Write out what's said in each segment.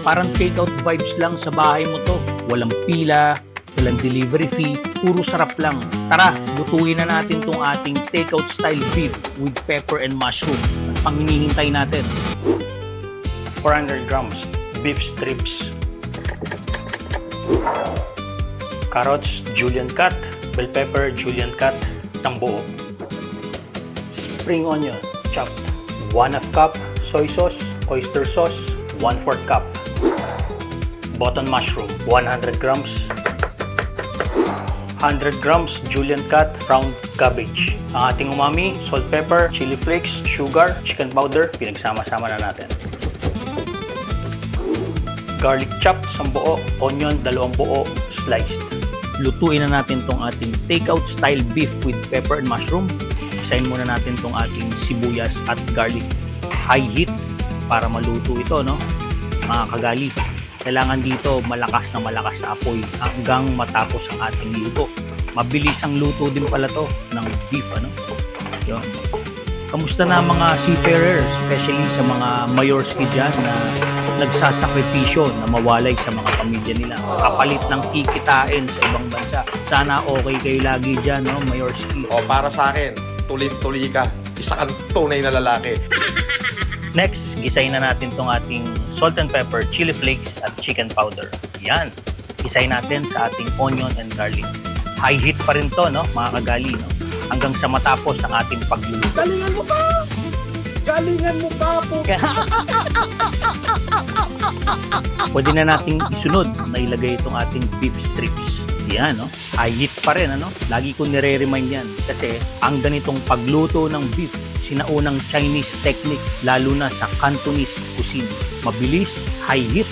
Parang takeout vibes lang sa bahay mo to. Walang pila, walang delivery fee, puro sarap lang. Tara, lutuin na natin tong ating takeout style beef with pepper and mushroom. Ang pang hinihintay natin. 400 grams beef strips. Carrots, julienne cut. Bell pepper, julienne cut. Isang buo. Spring onion, chopped. 1/2 cup. Soy sauce, oyster sauce, 1/4 cup. Button mushroom, 100 grams. 100 grams julienne cut round cabbage. Ang ating umami, salt, pepper, chili flakes, sugar, chicken powder, pinagsama-sama na natin. Garlic chopped, 1 buo, onion, 2 buo, sliced. Lutuin na natin tong ating takeout style beef with pepper and mushroom. Isahin muna natin tong ating sibuyas at garlic. High heat para maluto ito, no? Mga kagali. Kailangan dito malakas na apoy hanggang matapos ang ating luto. Mabilis ang luto din pala to ng beef, ano? Yun. Kamusta na mga seafarer, especially sa mga mayorski dyan na nagsasakripisyo na mawalay sa mga pamilya nila kapalit ng kikitain sa ibang bansa. Sana okay kayo lagi dyan, no, mayorski. O para sa akin, tuloy-tuloy ka. Isa kang tunay na lalaki. Next, gisayin na natin tong ating salt and pepper, chili flakes at chicken powder. Yan. Gisayin natin sa ating onion and garlic. High heat pa rin to, no, mga kagali, no? Hanggang sa matapos ang ating pagluluto. Galingan mo pa! Galingan mo pa po! Pwede na nating isunod na ilagay itong ating beef strips. Yan, no? High heat pa rin, ano? Lagi ko nire-remind yan. Kasi ang ganitong pagluto ng beef, sinaunang Chinese technique, lalo na sa Cantonese cuisine. Mabilis, high heat,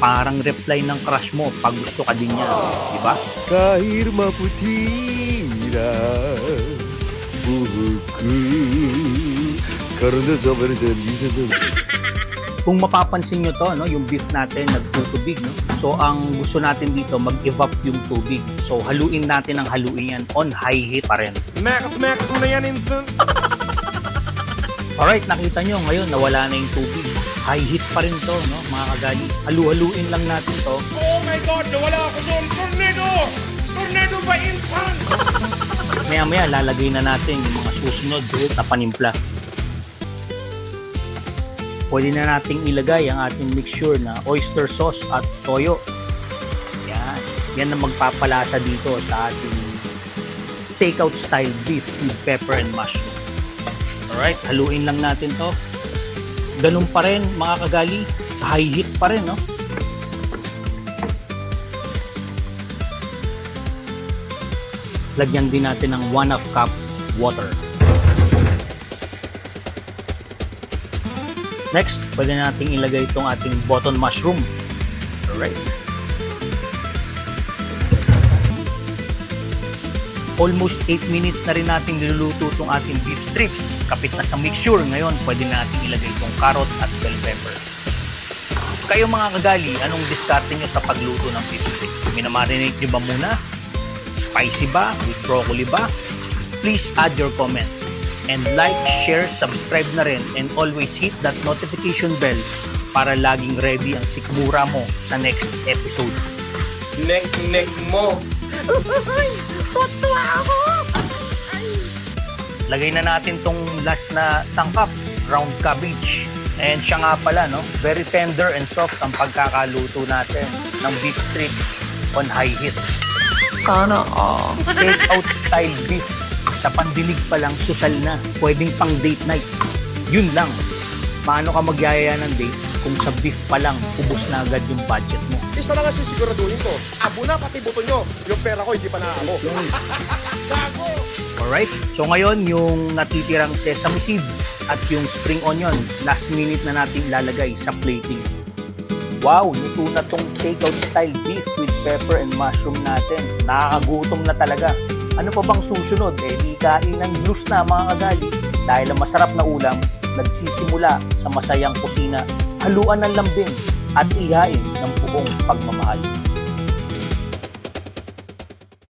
parang reply ng crush mo pag gusto ka din niya. Diba? Kahit maputira buhok karoon sa Kung mapapansin nyo to, no, yung beef natin nagtutubig, no? So ang gusto natin dito mag-evap yung tubig. So haluin natin ang haluin yan on high heat pa rin. Mekas mo na yan, instant! Alright, nakita nyo ngayon nawala na yung tubig. High heat pa rin to, no, mga kagali. Halu-haluin lang natin to. Oh my God! Nawala ako doon! Tornado! Tornado ba instant? Maya-maya lalagay na natin yung mga susunod na panimpla. Pwede na nating ilagay ang ating mixture na oyster sauce at toyo. Yan. Yan ang magpapalasa dito sa ating takeout style beef with pepper and mushroom. Alright, haluin lang natin to. Ganun pa rin mga kagali. High heat pa rin, no? Lagyan din natin ng 1/2 cup water. Next, pwede nating ilagay itong ating button mushroom. Alright. Almost 8 minutes na rin nating niluluto itong ating beef strips. Kapit na sa mixture. Ngayon, pwede nating ilagay itong carrots at bell pepper. Kayo mga kagali, anong diskarte nyo sa pagluto ng beef strips? Minamarinate nyo ba muna? Spicy ba? With broccoli ba? Please add your comment. And like, share, subscribe na rin, and always hit that notification bell para laging ready ang sikmura mo sa next episode. Nek mo! Tuwa ako! Lagay na natin tong last na sangkap, round cabbage. And siya nga pala, no? Very tender and soft ang pagkakaluto natin ng beef strips on high heat. Sana Take out style beef. Sa pandilig pa lang, social na. Pwedeng pang date night. Yun lang. Paano ka magyayaya ng date kung sa beef pa lang, ubos na agad yung budget mo? Isa lang kasi siguraduhin ko. Abo na pati buto nyo. Yung pera ko, hindi pa naamo. Gago! Alright? So ngayon, yung natitirang sesame seed at yung spring onion, last minute na natin ilalagay sa plating. Wow! Luto na tong takeout style beef with pepper and mushroom natin. Nakakagutom na talaga. Ano pa bang susunod? Di kain ng blues na mga kagali. Dahil ang masarap na ulam, nagsisimula sa masayang kusina, haluan ng lambing at ihain ng buong pagmamahal.